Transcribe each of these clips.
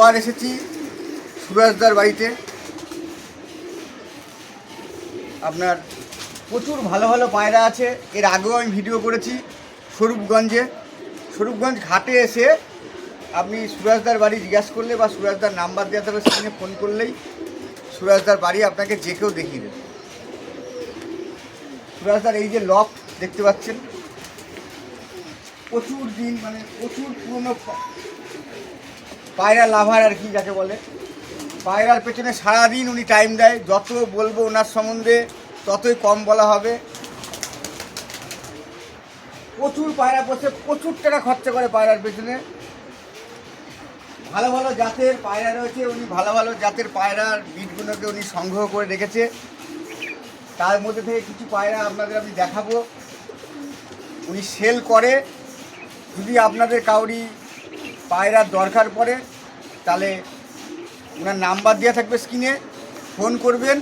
আবার এসেছি সুরাজদার বাড়িতে। আপনার প্রচুর ভালো ভালো পায়রা আছে। এর আগেও আমি ভিডিও করেছি স্বরূপগঞ্জ ঘাটে এসে আপনি সুরাজদার বাড়ি জিজ্ঞাসা করলে বা সুরাজদার নাম্বার দেওয়া থাকবে, সেখানে ফোন করলেই সুরাজদার বাড়ি আপনাকে যে কেউ দেখিয়ে দেবে। সুরাজদার এই যে লফট দেখতে পাচ্ছেন, প্রচুর দিন মানে প্রচুর পুরনো পায়রা লাভার আর কি যাকে বলে, পায়রার পেছনে সারাদিন উনি টাইম দেয়। যত বলবো ওনার সম্বন্ধে ততই কম বলা হবে। প্রচুর পায়রা বসে প্রচুর টাকা খরচা করে পায়রার পেছনে। ভালো ভালো জাতের পায়রা রয়েছে, উনি ভালো ভালো জাতের পায়রার বিটগুলোকে উনি সংগ্রহ করে রেখেছে। তার মধ্যে থেকে কিছু পায়রা আপনাদের আমি দেখাবো। উনি সেল করে। যদি আপনাদের কাউরি পায়রার দরকার পড়ে তাহলে ওনার নাম্বার দেওয়া থাকবে স্ক্রিনে, ফোন করবেন,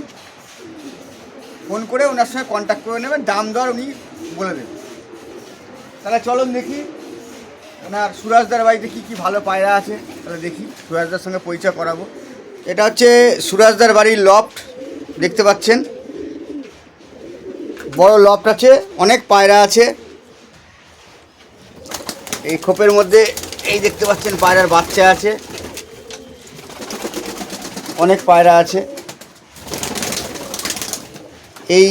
ফোন করে ওনার সঙ্গে কন্ট্যাক্ট করে নেবেন, দাম দর উনি বলে দেবেন। তাহলে চলুন দেখি ওনার সুরাজদার বাড়িতে কী কী ভালো পায়রা আছে। তাহলে দেখি, সুরাজদার সঙ্গে পরিচয় করাবো। এটা হচ্ছে সুরাজদার বাড়ির লফট, দেখতে পাচ্ছেন বড় লফট আছে, অনেক পায়রা আছে। এই খোপের মধ্যে এই দেখতে পাচ্ছেন পায়রার বাচ্চা আছে, অনেক পায়রা আছে। এই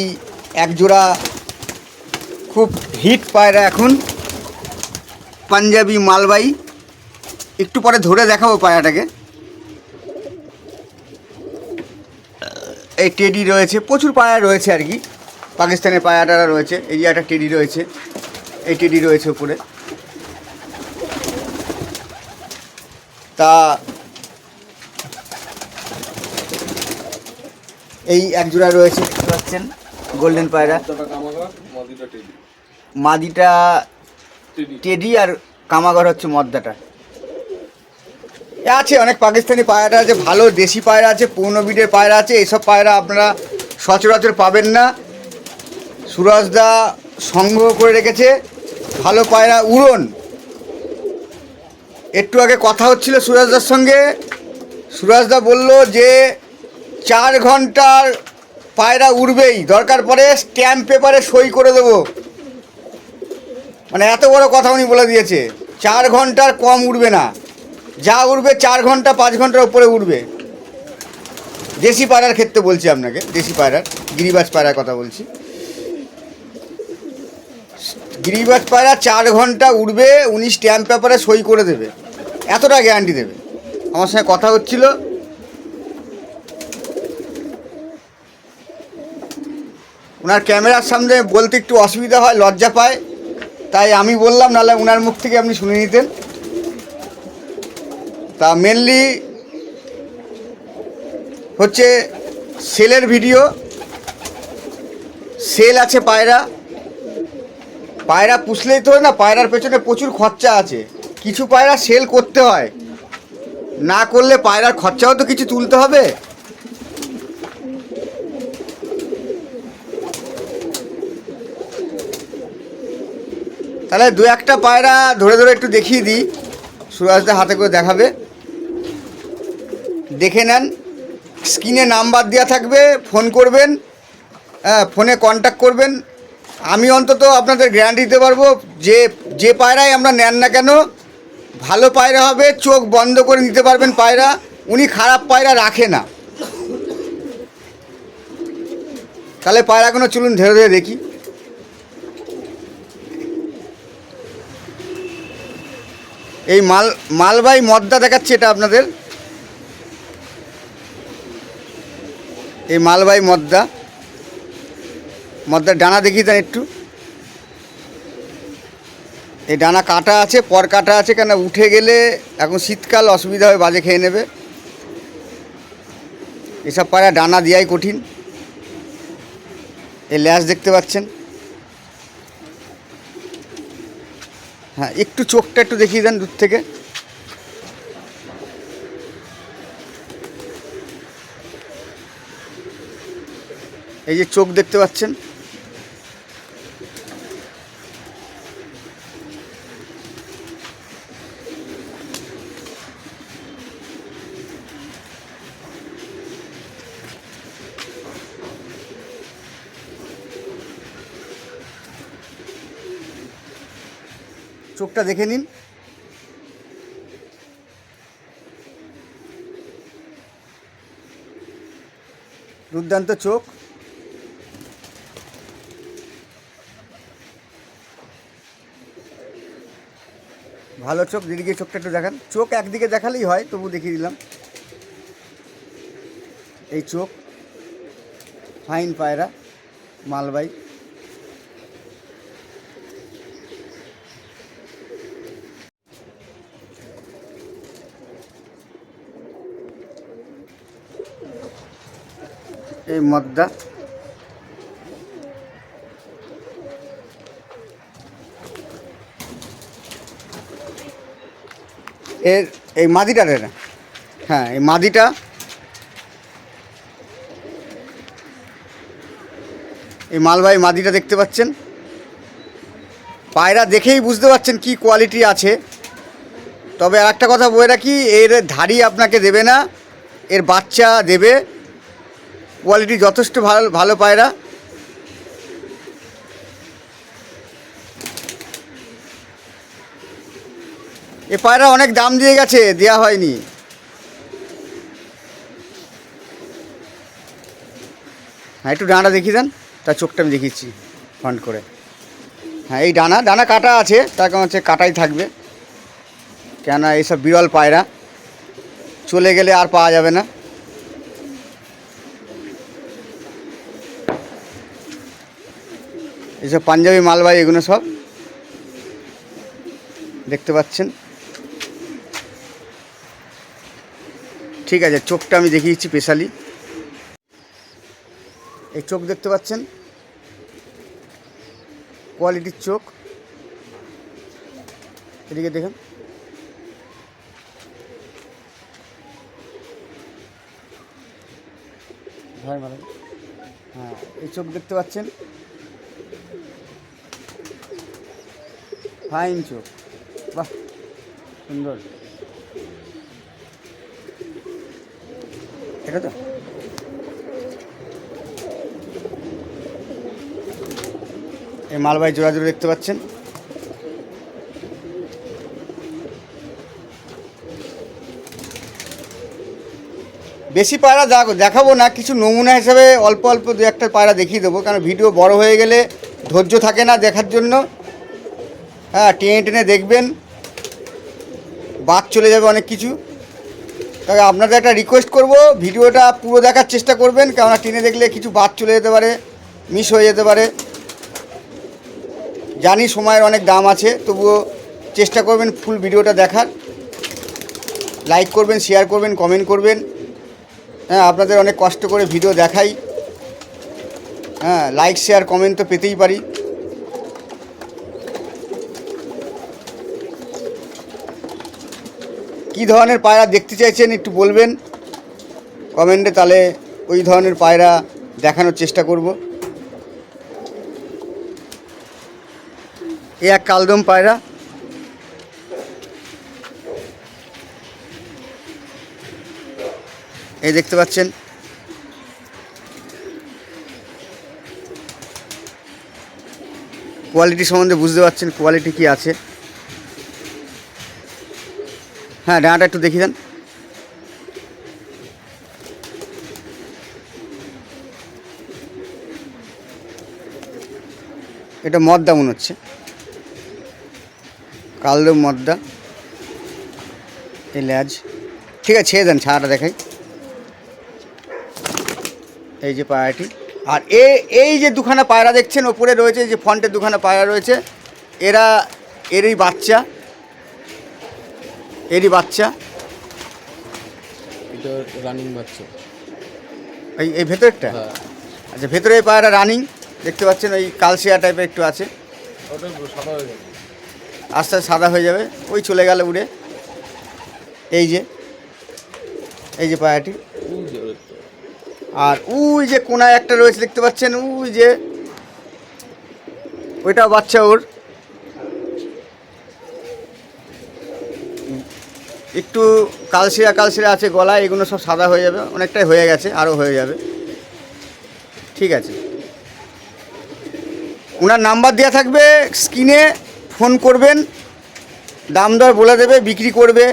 একজোড়া খুব হিট পায়রা এখন, পাঞ্জাবি মালবাই। একটু পরে ধরে দেখাবো পায়রাটাকে। এই টেডি রয়েছে, প্রচুর পায়রা রয়েছে আর কি, পাকিস্তানের পায়রাটারা রয়েছে। এই যে একটা টেডি রয়েছে, এই টেডি রয়েছে উপরে। তা এই একজোড়া রয়েছে, দেখতে পাচ্ছেন গোল্ডেন পায়রা, মাদিটা টেডি আর কামাগর হচ্ছে মদ্দাটা। আছে অনেক পাকিস্তানি পায়রা আছে, ভালো দেশি পায়রা আছে, পুরনো বিডের পায়রা আছে। এইসব পায়রা আপনারা সচরাচর পাবেন না। সুরাজদা সংগ্রহ করে রেখেছে ভালো পায়রা, উড়ন। একটু আগে কথা হচ্ছিল সুরাজদার সঙ্গে, সুরাজদা বলল যে 4 ঘন্টার পায়রা উড়বেই, দরকার পড়ে স্ট্যাম্প পেপারে সই করে দেবো। মানে এত বড় কথা উনি বলে দিয়েছে, 4 ঘন্টার কম উড়বে না, যা উড়বে 4 ঘন্টা 5 ঘন্টার উপরে উড়বে। দেশি পায়রার ক্ষেত্রে বলছি আপনাকে, দেশি পায়রার, গিরিবাজ পায়রার কথা বলছি। গিরিবাজ পায়রা 4 ঘন্টা উড়বে, উনি স্ট্যাম্প পেপারে সই করে দেবে, এতটা গ্যারান্টি দেবে। আমার সঙ্গে কথা হচ্ছিল। ওনার ক্যামেরার সামনে বলতে একটু অসুবিধা হয়, লজ্জা পায়, তাই আমি বললাম, নাহলে ওনার মুখ থেকে আপনি শুনে নিতেন। তা মেনলি হচ্ছে সেলের ভিডিও, সেল আছে পায়রা। পায়রা পুষলেই তো না, পায়রার পেছনে প্রচুর খরচা আছে। কিছু পায়রা সেল করতে হয়, না করলে পায়রার খরচাও তো কিছু তুলতে হবে। তাহলে 2-1টা পায়রা ধরে ধরে একটু দেখিয়ে দিই, সুরাজদা হাতে করে দেখাবে, দেখে নেন। স্ক্রিনে নাম্বার দেওয়া থাকবে, ফোন করবেন, হ্যাঁ ফোনে কন্ট্যাক্ট করবেন। আমি অন্তত আপনাদের গ্যারান্টি দিতে পারবো যে যে পায়রাই আমরা নেন না কেন ভালো পায়রা হবে, চোখ বন্ধ করে নিতে পারবেন পায়রা। উনি খারাপ পায়রা রাখে না। তাহলে পায়রাগুলো চলুন ধরে ধরে দেখি। এই মালবাই মদ্দা দেখাচ্ছে এটা আপনাদের, এই মালবাই মদ্দার ডানা দেখিয়ে দেন একটু। এই ডানা কাটা আছে, পর কাটা আছে, কেন উঠে গেলে এখন শীতকাল অসুবিধা হয়, বাজে খেয়ে নেবে। এসব পায়রা ডানা দেওয়াই কঠিন। এই ল্যাস দেখতে পাচ্ছেন, হ্যাঁ একটু চোখটা একটু দেখিয়ে দেন দূর থেকে। এই যে চোখ দেখতে পাচ্ছেন, চোখটা দেখে নিন। দুর্দান্ত চোখ। ভালো চোখ, দিদিকে চোখটা একটু দেখান। চোখ একদিকে দেখালেই হয়, তবু দেখিয়ে দিলাম। এই চোখ, ফাইন পায়রা, মালবাই। এই মদ্দা, এর এই মাদিটা রে, হ্যাঁ এই মাদিটা, এই মালবাহী মাদিটা দেখতে পাচ্ছেন। পায়রা দেখেই বুঝতে পাচ্ছেন কি কোয়ালিটি আছে। তবে আর একটা কথা বলে রাখি, এর ধাড়ি আপনাকে দেবে না, এর বাচ্চা দেবে। কোয়ালিটি যথেষ্ট ভালো, ভালো পায়রা। এ পায়রা অনেক দাম দিয়ে গেছে, দেওয়া হয়নি। হ্যাঁ একটু ডানাটা দেখিয়ে দেন, তার চোখটা আমি দেখিয়েছি ফ্রন্ট করে। হ্যাঁ এই ডানা কাটা আছে, তার কারণ হচ্ছে কাটাই থাকবে, কেননা এইসব বিরল পায়রা চলে গেলে আর পাওয়া যাবে না। এইসব পাঞ্জাবি মালবাহী, এগুলো সব দেখতে পাচ্ছেন। ঠিক আছে, চোখটা আমি দেখিয়েছি স্পেশালি। এই চোখ দেখতে পাচ্ছেন, কোয়ালিটির চোখ। এদিকে দেখুন, হ্যাঁ এই চোখ দেখতে পাচ্ছেন, ফাইন চোখ, বাহ সুন্দর। এটা তো এই মালবাহী জোড়া জোড়া দেখতে পাচ্ছেন। বেশি পায়রা দেখাবো না, কিছু নমুনা হিসেবে অল্প অল্প দু একটা পায়রা দেখিয়ে দেবো, কারণ ভিডিও বড় হয়ে গেলে ধৈর্য থাকে না দেখার জন্য। হ্যাঁ টেনে টেনে দেখবেন, বাদ চলে যাবে অনেক কিছু। তবে আপনাদের একটা রিকোয়েস্ট করব, ভিডিওটা পুরো দেখার চেষ্টা করবেন, কেননা টেনে দেখলে কিছু বাদ চলে যেতে পারে, মিস হয়ে যেতে পারে। জানি সময়ের অনেক দাম আছে, তবুও চেষ্টা করবেন ফুল ভিডিওটা দেখার। লাইক করবেন, শেয়ার করবেন, কমেন্ট করবেন। হ্যাঁ আপনাদের অনেক কষ্ট করে ভিডিও দেখাই। হ্যাঁ লাইক শেয়ার কমেন্ট তো পেতেই পারি। কী ধরনের পায়রা দেখতে চাইছেন একটু বলবেন কমেন্টে, তাহলে ওই ধরনের পায়রা দেখানোর চেষ্টা করব। এই এক কালদম পায়রা, এই দেখতে পাচ্ছেন। কোয়ালিটি সম্বন্ধে বুঝতে পারছেন কোয়ালিটি কি আছে। হ্যাঁ ডানাটা একটু দেখিয়ে দেন। এটা মদ্দা মনে হচ্ছে, কালদম মদ্দা। এই ল্যাজ, ঠিক আছে ছেড়ে দেন, ছাড়াটা দেখাই। এই যে পায়রাটি, আর এই যে দুখানা পায়রা দেখছেন ওপরে রয়েছে, যে ফ্রন্টে দুখানা পায়রা রয়েছে, এরই বাচ্চা, এটা রানিং বাচ্চা। এই ভেতরটা, আচ্ছা ভেতরে এই পায়রা রানিং দেখতে পাচ্ছেন। ওই কালশিয়া টাইপের একটু আছে, ওটা সাদা হয়ে যাবে, আস্তে আস্তে সাদা হয়ে যাবে, ওই চলে গেল উড়ে। এই যে পায়রাটি, আর ওই যে কোনায় একটা রয়েছে দেখতে পাচ্ছেন, ওই যে ওইটাও বাচ্চা ওর। একটু কালশিরা আছে গলায়, এগুলো সব সাদা হয়ে যাবে, অনেকটাই হয়ে গেছে, আরও হয়ে যাবে। ঠিক আছে, ওনার নাম্বার দেওয়া থাকবে স্ক্রিনে, ফোন করবেন। দাম দর বলে দেবে, বিক্রি করবে।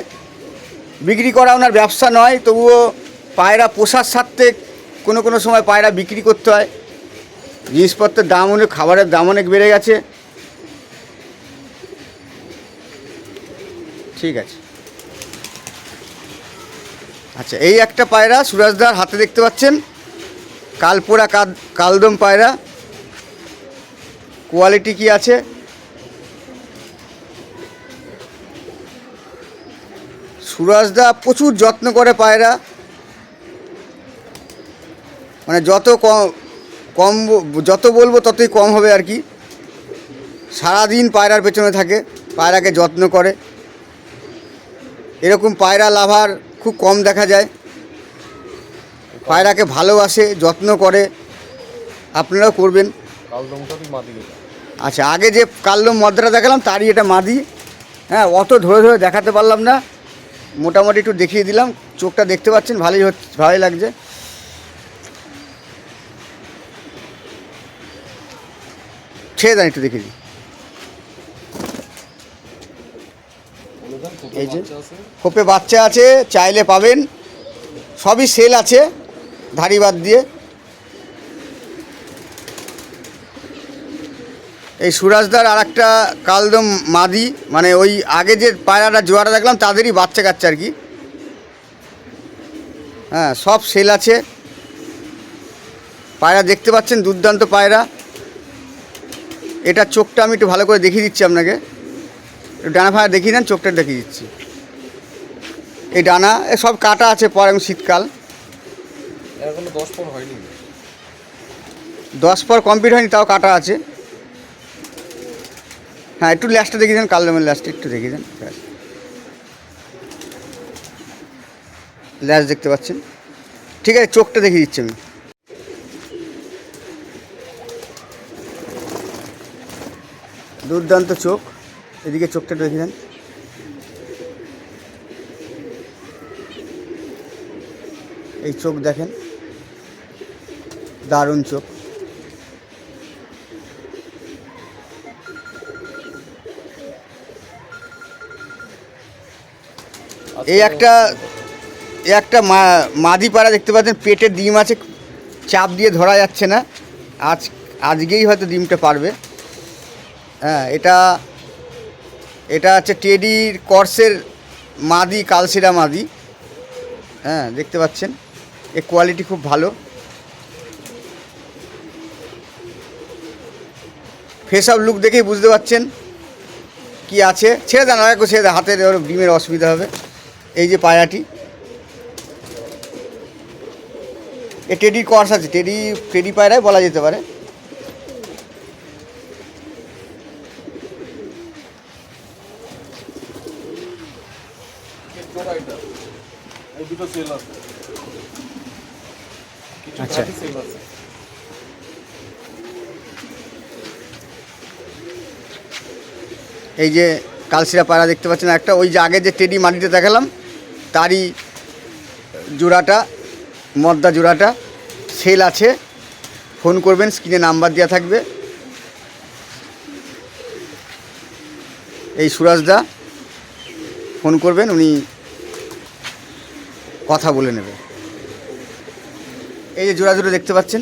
বিক্রি করা ওনার ব্যবসা নয়, তবুও পায়রা পোষার স্বার্থে কোনো কোনো সময় পায়রা বিক্রি করতে হয়। জিনিসপত্রের দাম অনেক, খাবারের দাম অনেক বেড়ে গেছে। ঠিক আছে। আচ্ছা, এই একটা পায়রা সুরাজদার হাতে দেখতে পাচ্ছেন, কালপোড়া কালদম পায়রা। কোয়ালিটি কি আছে? সুরাজদা প্রচুর যত্ন করে পায়রা, মানে যত বলবো ততই কম হবে আর কি। সারাদিন পায়রার পেছনে থাকে, পায়রাকে যত্ন করে। এরকম পায়রা লাভার খুব কম দেখা যায়। পায়রাকে ভালোবাসে, যত্ন করে। আপনারাও করবেন। আচ্ছা, আগে যে কালদম মদ্দাটা দেখালাম তারই এটা মাদি। হ্যাঁ, অত ধরে ধরে দেখাতে পারলাম না, মোটামুটি একটু দেখিয়ে দিলাম। চোখটা দেখতে পাচ্ছেন, ভালোই লাগছে। ছেড়ে দেন, একটু দেখিয়ে দিই। এই যে খোপে বাচ্চা আছে, চাইলে পাবেন। সবই সেল আছে, ধাড়ি বাদ দিয়ে। এই সুরাজদার আর একটা কালদম মাদি, মানে ওই আগে যে পায়রাটা জোয়ারা দেখলাম তাদেরই বাচ্চা কাচ্চা আর কি। হ্যাঁ, সব সেল আছে। পায়রা দেখতে পাচ্ছেন, দুর্দান্ত পায়রা। এটা চোখটা আমি একটু ভালো করে দেখিয়ে দিচ্ছি আপনাকে। ডানা ফানা দেখিয়ে দেন, চোখটা দেখিয়ে দিচ্ছি। এই ডানা সব কাটা আছে, পরে শীতকাল। 10 পর কমপ্লিট হয়নি, তাও কাটা আছে। হ্যাঁ, একটু ল্যাসটা দেখিয়ে দেন, কালদমের ল্যাসটা একটু দেখিয়ে দেন। ল্যাস দেখতে পাচ্ছেন। ঠিক আছে, চোখটা দেখিয়ে দিচ্ছি আমি। দুর্দান্ত চোখ, এদিকে চোখটা দেখিয়ে দেন। এই চোখ দেখেন, দারুণ চোখ। এই একটা মাদি পায়রা দেখতে পাচ্ছেন, পেটে ডিম আছে, চাপ দিয়ে ধরা যাচ্ছে না। আজকেই হয়তো ডিমটা পারবে। হ্যাঁ, এটা হচ্ছে টেডির কর্সের মাদি, কালশিরা মাদি। হ্যাঁ, দেখতে পাচ্ছেন, এর কোয়ালিটি খুব ভালো। ফেস অফ লুক দেখেই বুঝতে পাচ্ছেন কি আছে। ছেড়ে দেন, আর একটু ছেড়ে দেন, হাতের ডিমের অসুবিধা হবে। এই যে পায়রাটি, এ টেডির কর্স আছে, টেডি পায়রাই বলা যেতে পারে। আচ্ছা, এই যে কালশিরা পায়রা দেখতে পাচ্ছেন একটা, ওই যে আগে যে টেডি মাটিতে দেখালাম তারই জোড়াটা, মদ্দা জোড়াটা সেল আছে। ফোন করবেন, স্ক্রিনে নাম্বার দেওয়া থাকবে। এই সুরাজদা, ফোন করবেন, উনি কথা বলে নেবে। এই যে জোড়া দুটো দেখতে পাচ্ছেন,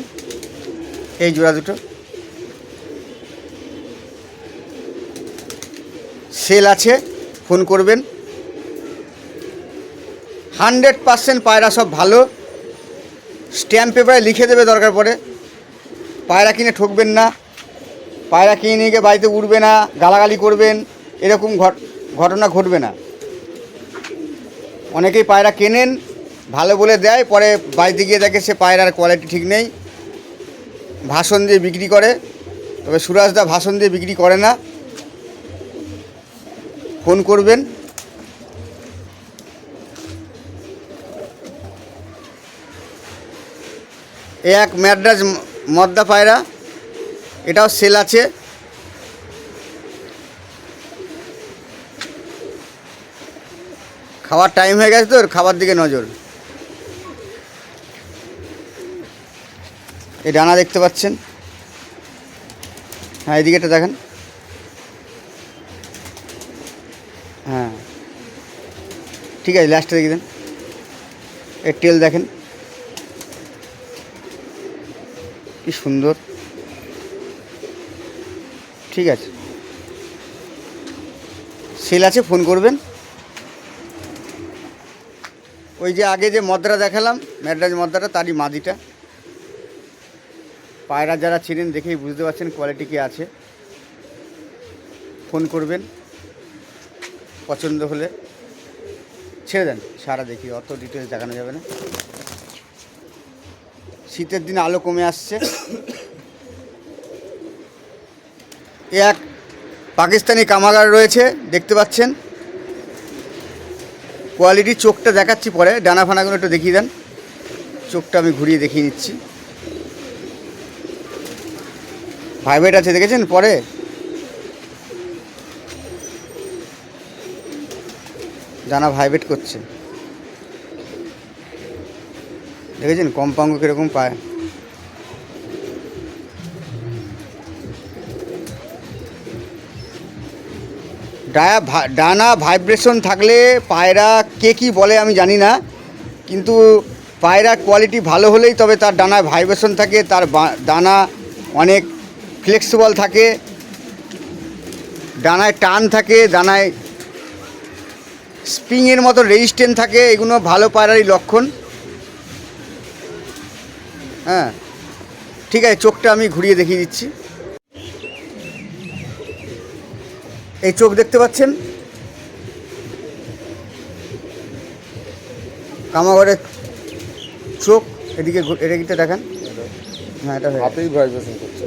এই জোড়া দুটো সেল আছে, ফোন করবেন। 100% পায়রা সব ভালো, স্ট্যাম্প পেপারে লিখে দেবে দরকার পড়ে। পায়রা কিনে ঠকবেন না, পায়রা কিনে নিয়ে গিয়ে বাড়িতে উঠবে না, গালাগালি করবেন, এরকম ঘটনা ঘটবে না। অনেকেই পায়রা কেনেন, ভালো বলে দেয়, পরে বাড়িতে গিয়ে দেখে সে পায়রার কোয়ালিটি ঠিক নেই, ভাষণ দিয়ে বিক্রি করে। তবে সুরাজদা ভাষণ দিয়ে বিক্রি করে না। ফোন করবেন। এক ম্যাড্রাস মদ্দা পায়রা, এটাও সেল আছে। খাওয়ার টাইম হয়ে গেছে তো, খাবার দিকে নজর। এই ডানা দেখতে পাচ্ছেন। হ্যাঁ, এদিকেটা দেখেন। হ্যাঁ ঠিক আছে, লাস্টে দেখে দেন। এর টেল দেখেন কি সুন্দর। ঠিক আছে, সেল আছে, ফোন করবেন। ওই যে আগে যে মদ্রা দেখালাম, ম্যাডরাজ মদ্রাটা, তারই মাদিটা। পায়রা যারা ছিলেন দেখেই বুঝতে পারছেন কোয়ালিটি কি আছে। ফোন করবেন, পছন্দ হলে ছেড়ে দেন। সারা দেখি, অত ডিটেলস দেখানো যাবে না। শীতের দিন আলো কমে আসছে। এক পাকিস্তানি কামাগার রয়েছে, দেখতে পাচ্ছেন। কোয়ালিটি চোখটা দেখাচ্ছি পরে, ডানা ফানাগুলো একটু দেখিয়ে দেন। চোখটা আমি ঘুরিয়ে দেখিয়ে নিচ্ছি। ভাইব্রেট আছে, দেখেছেন পরে। ডানা ভাইব্রেট করছে, দেখেছেন কম্পাঙ্গ কীরকম পায়। ডানা ভাইব্রেশন থাকলে পায়রা কে কী বলে আমি জানি না, কিন্তু পায়রার কোয়ালিটি ভালো হলেই তবে তার ডানায় ভাইব্রেশন থাকে, তার ডানা অনেক ফ্লেক্সিবল থাকে, ডানায় টান থাকে, ডানায় স্প্রিংয়ের মতো রেজিস্ট্যান্ট থাকে। এগুলো ভালো পায়রারই লক্ষণ। হ্যাঁ ঠিক আছে, চোখটা আমি ঘুরিয়ে দেখিয়ে দিচ্ছি। এই চোখ দেখতে পাচ্ছেন, কামাগরের চোখ। এদিকে এদিকটা দেখান। হ্যাঁ, এটা হাতেই ভাইব্রেশন করছে।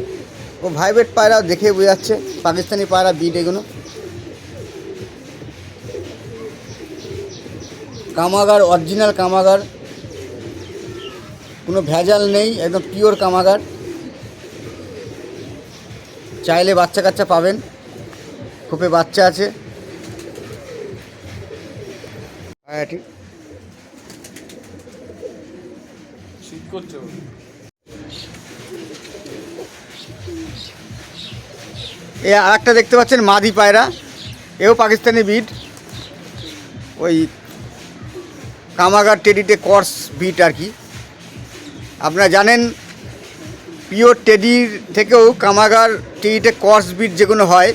ও ভাইব্রেট পায়রা দেখে বোঝা যাচ্ছে, পাকিস্তানি পায়রা বিট এগুলো। কামাগার অরিজিনাল কামাগার, কোনো ভেজাল নেই, একদম পিওর কামাগার। চাইলে বাচ্চা কাচ্চা পাবেন, খোপে বাচ্চা আছে। হ্যাঁ ঠিক, শীত করছে। এ আর একটা দেখতে পাচ্ছেন মাদি পায়রা, এও পাকিস্তানি বিট। ওই কামাগার টেডিতে কর্স বিট আর কি। আপনারা জানেন পিওর টেডির থেকেও কামাগার টেডিতে কর্স বিট যেগুলো হয়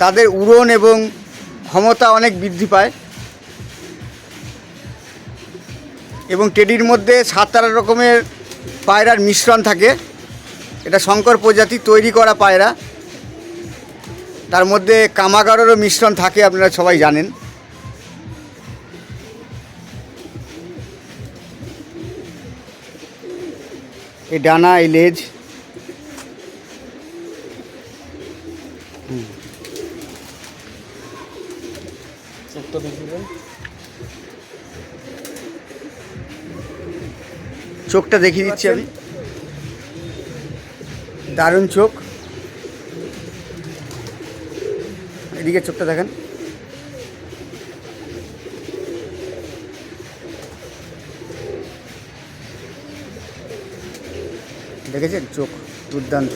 তাদের উড়ন এবং ক্ষমতা অনেক বৃদ্ধি পায়। এবং টেডির মধ্যে 7-8 রকমের পায়রার মিশ্রণ থাকে। এটা শঙ্কর প্রজাতি তৈরি করা পায়রা, তার মধ্যে কামাগারেরও মিশ্রণ থাকে, আপনারা সবাই জানেন। এই ডানা, এই লেজ। চোখটা দেখিয়ে চোখটা দেখিয়ে দিচ্ছি আমি, দারুণ চোখ। এদিকে চোখটা দেখেন, দেখেছেন চোখ দুর্দান্ত।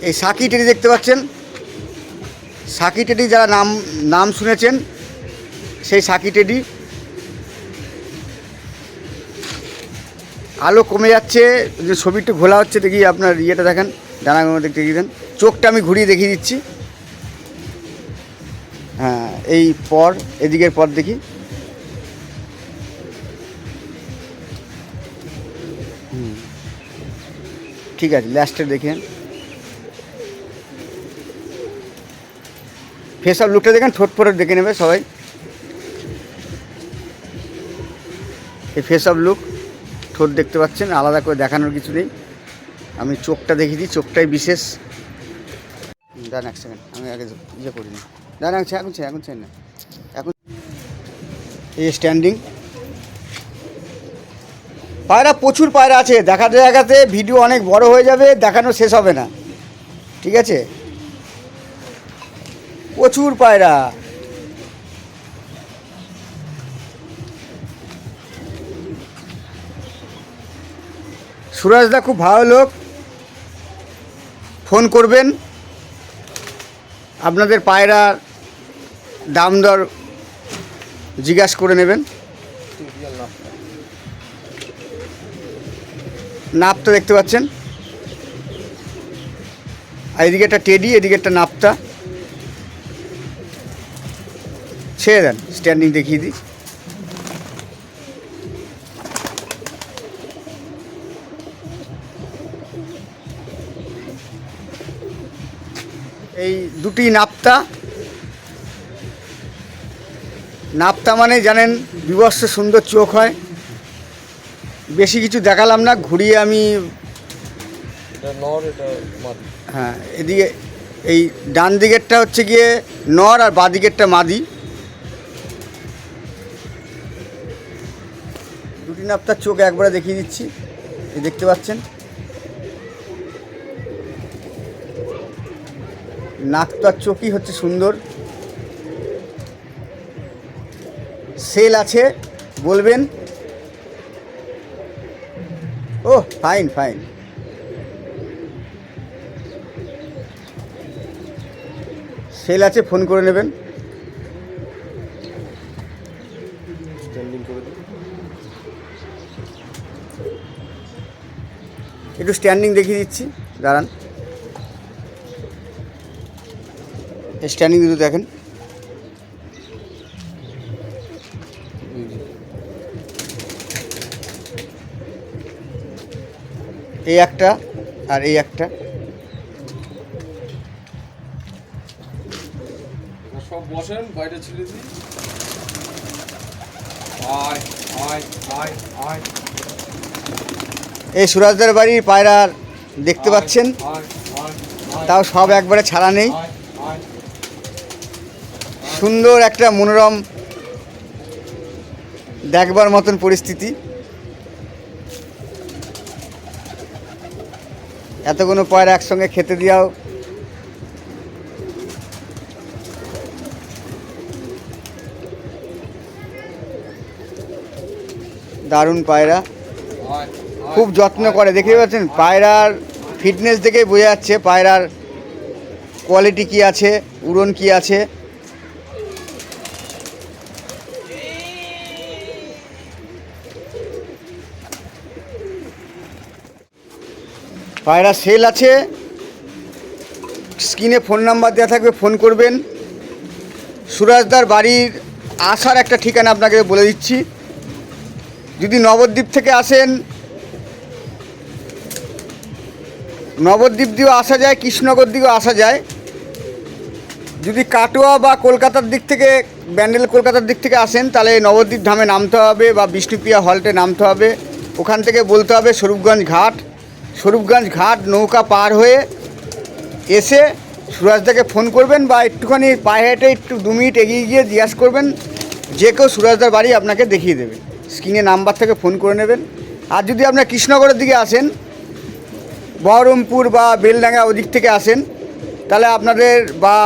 এই সাকি টেডি দেখতে পাচ্ছেন, সাকি টেডি যারা নাম শুনেছেন সেই সাকি টেডি। আলো কমে যাচ্ছে, যে ছবি একটু ঘোলা হচ্ছে, দেখি আপনার ইয়েটা দেখেন, ডানাগুলো দেখতে দেখিয়ে দেন। চোখটা আমি ঘুরিয়ে দেখিয়ে দিচ্ছি। হ্যাঁ, এই পর এদিকের পর দেখি। ঠিক আছে, লাস্টে দেখেন। ফেস অফ লুকটা দেখেন, ঠোঁট ফোট দেখে নেবে সবাই। এই ফেস অফ লুক, ঠোঁট দেখতে পাচ্ছেন, আলাদা করে দেখানোর কিছু নেই। আমি চোখটা দেখিয়ে দিই, চোখটাই বিশেষ। দাঁড়ান এক সেকেন্ড, আমি আগে ইয়ে করিনি। দাঁড়ান এখন চাই না, এখন এই স্ট্যান্ডিং পায়রা, প্রচুর পায়রা আছে। দেখাতে দেখাতে ভিডিও অনেক বড় হয়ে যাবে, দেখানো শেষ হবে না। ঠিক আছে, প্রচুর পায়রা। সুরাজদা খুব ভালো লোক, ফোন করবেন। আপনাদের পায়রার দাম দর জিজ্ঞাসা করে নেবেন। টিভিএল নাপটা। নাপটা দেখতে পাচ্ছেন, আর এদিকে একটা টেডি, এদিকে একটা নাপটা। ছেড়ে দেন, স্ট্যান্ডিং দেখিয়ে দিই। এই দুটি নাপতা। নাপতা মানে জানেন বিবস্ত্র সুন্দর চোখ হয়। বেশি কিছু দেখালাম না, ঘুরিয়ে আমি এটা নর, এটা মাদি। হ্যাঁ, এদিকে এই ডান দিকেরটা হচ্ছে গিয়ে নর আর বাঁ দিকেরটা মাদি। দুটি নাপতার চোখ একবারে দেখিয়ে দিচ্ছি, এই দেখতে পাচ্ছেন। নাকটার চোখই হচ্ছে সুন্দর। সেল আছে বলবেন। ও ফাইন ফাইন। সেল আছে, ফোন করে নেবেন। স্ট্যান্ডিং করে দিই। একটু স্ট্যান্ডিং দেখিয়ে দিচ্ছি, দাঁড়ান। স্ট্যান্ডিং দুটো দেখেন। এই যে। এই একটা আর এই একটা। সব বসেন, বাইরে ছেড়ে দিই। আয় আয় আয় আয়। এই সুরাজদার বাড়ির পায়রার দেখতে পাচ্ছেন, আয় আয় আয়। তাও সব একবারে ছাড়া নেই। আয় আয়। সুন্দর একটা মনোরম দেখবার মতন পরিস্থিতি। এতগুলো পায়রা একসঙ্গে খেতে দিয়াও দারুণ পায়রা, আয় খুব যত্ন করে। দেখতে পাচ্ছেন পায়রার ফিটনেস দেখেই বোঝা যাচ্ছে পায়রার কোয়ালিটি কি আছে, উড়ন কি আছে। পায়রা সেল আছে, স্ক্রিনে ফোন নাম্বার দেওয়া থাকবে, ফোন করবেন। সুরাজদার বাড়ির আসার একটা ঠিকানা আপনাকে বলে দিচ্ছি। যদি নবদ্বীপ থেকে আসেন, নবদ্বীপ দিয়েও আসা যায়, কৃষ্ণনগর দিকেও আসা যায়। যদি কাটোয়া বা কলকাতার দিক থেকে, ব্যান্ডেল কলকাতার দিক থেকে আসেন, তাহলে নবদ্বীপ ধামে নামতে হবে বা বিষ্ণুপ্রিয়া হল্টে নামতে হবে। ওখান থেকে বলতে হবে স্বরূপগঞ্জ ঘাট। স্বরূপগঞ্জ ঘাট নৌকা পার হয়ে এসে সুরাজদাকে ফোন করবেন, বা একটুখানি পায়ে হেঁটে একটু 2 মিনিট এগিয়ে গিয়ে জিজ্ঞাসা করবেন, যে কেউ সুরাজদার বাড়ি আপনাকে দেখিয়ে দেবে। স্ক্রিনে নাম্বার থেকে ফোন করে নেবেন। আর যদি আপনার কৃষ্ণনগরের দিকে আসেন, বহরমপুর বা বেলডাঙ্গা ওদিক থেকে আসেন, তাহলে আপনাদের, বা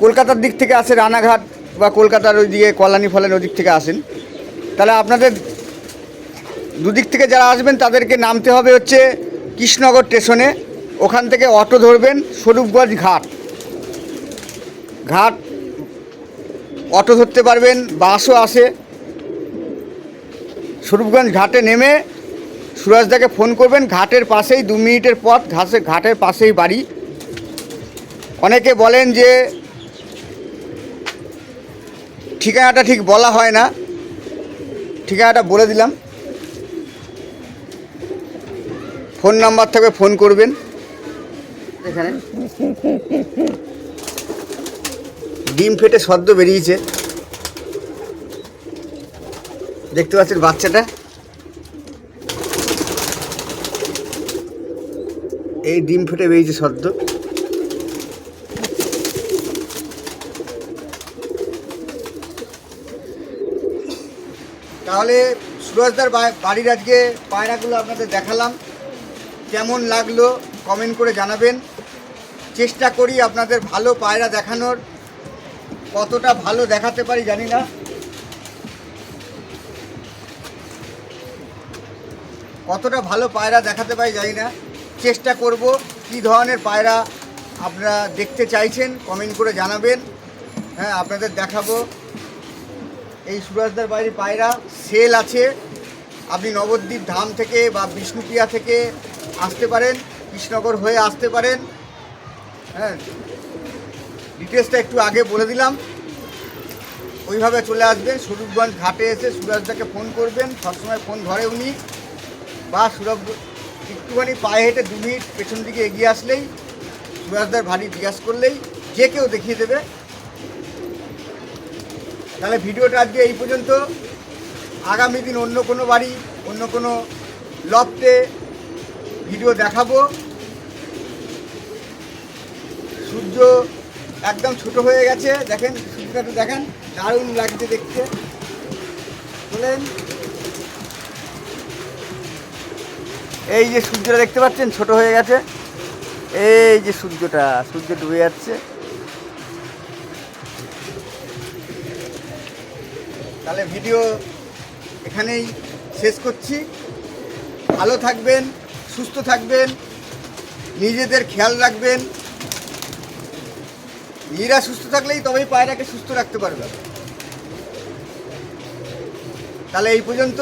কলকাতার দিক থেকে আসে রানাঘাট বা কলকাতার ওই দিকে কল্যাণী ফলেন ওদিক থেকে আসেন, তাহলে আপনাদের দুদিক থেকে যারা আসবেন তাদেরকে নামতে হবে হচ্ছে কৃষ্ণনগর স্টেশনে। ওখান থেকে অটো ধরবেন স্বরূপগঞ্জ ঘাট। অটো ধরতে পারবেন, বাসও আসে। স্বরূপগঞ্জ ঘাটে নেমে সুরাজদাকে ফোন করবেন। ঘাটের পাশেই 2 মিনিটের পথ, ঘাটের পাশেই বাড়ি। অনেকে বলেন যে ঠিকানাটা ঠিক বলা হয় না, ঠিকানাটা বলে দিলাম। ফোন নাম্বার থাকবে, ফোন করবেন। এখানে ডিম ফেটে সদ্য বেরিয়েছে, দেখতে পাচ্ছেন বাচ্চাটা। এই ডিম ফেটে বেরিয়েছে সদ্য। তাহলে সুরজদার বাড়ির আজকে পায়রাগুলো আপনাদের দেখালাম। কেমন লাগলো কমেন্ট করে জানাবেন। চেষ্টা করি আপনাদের ভালো পায়রা দেখানোর। কতটা ভালো দেখাতে পারি জানি না। কতটা ভালো পায়রা দেখাতে পারি জানি না, চেষ্টা করব কী ধরনের পায়রা আপনারা দেখতে চাইছেন কমেন্ট করে জানাবেন। হ্যাঁ, আপনাদের দেখাবো। এই সুরাজদার বাড়ির পায়রা সেল আছে। আপনি নবদ্বীপ ধাম থেকে বা বিষ্ণুপ্রিয়া থেকে আসতে পারেন, কৃষ্ণনগর হয়ে আসতে পারেন। হ্যাঁ, ডিটেলসটা একটু আগে বলে দিলাম, ওইভাবে চলে আসবেন। স্বরূপগঞ্জ ঘাটে এসে সুরাজদাকে ফোন করবেন, সবসময় ফোন ধরে উনি। বা সুরভ একটুখানি পায়ে হেঁটে 2 মিনিট পেছন দিকে এগিয়ে আসলেই সুরাজদার বাড়ি জিজ্ঞাসা করলেই যে কেউ দেখিয়ে দেবে। তাহলে ভিডিওটা আজকে এই পর্যন্ত। আগামী দিন অন্য কোনো বাড়ি, অন্য কোনো লফটে ভিডিও দেখাবো। সূর্য একদম ছোট হয়ে গেছে, দেখেন সূর্যটা একটু দেখেন, দারুণ লাগছে দেখতে। বলেন, এই যে সূর্যটা দেখতে পাচ্ছেন ছোট হয়ে গেছে, এই যে সূর্য ডুবে যাচ্ছে। তাহলে ভিডিও এখানেই শেষ করছি। ভালো থাকবেন, সুস্থ থাকবেন, নিজেদের খেয়াল রাখবেন। নিজেরা সুস্থ থাকলেই তবেই পায়রাকে সুস্থ রাখতে পারবে। তাহলে এই পর্যন্ত।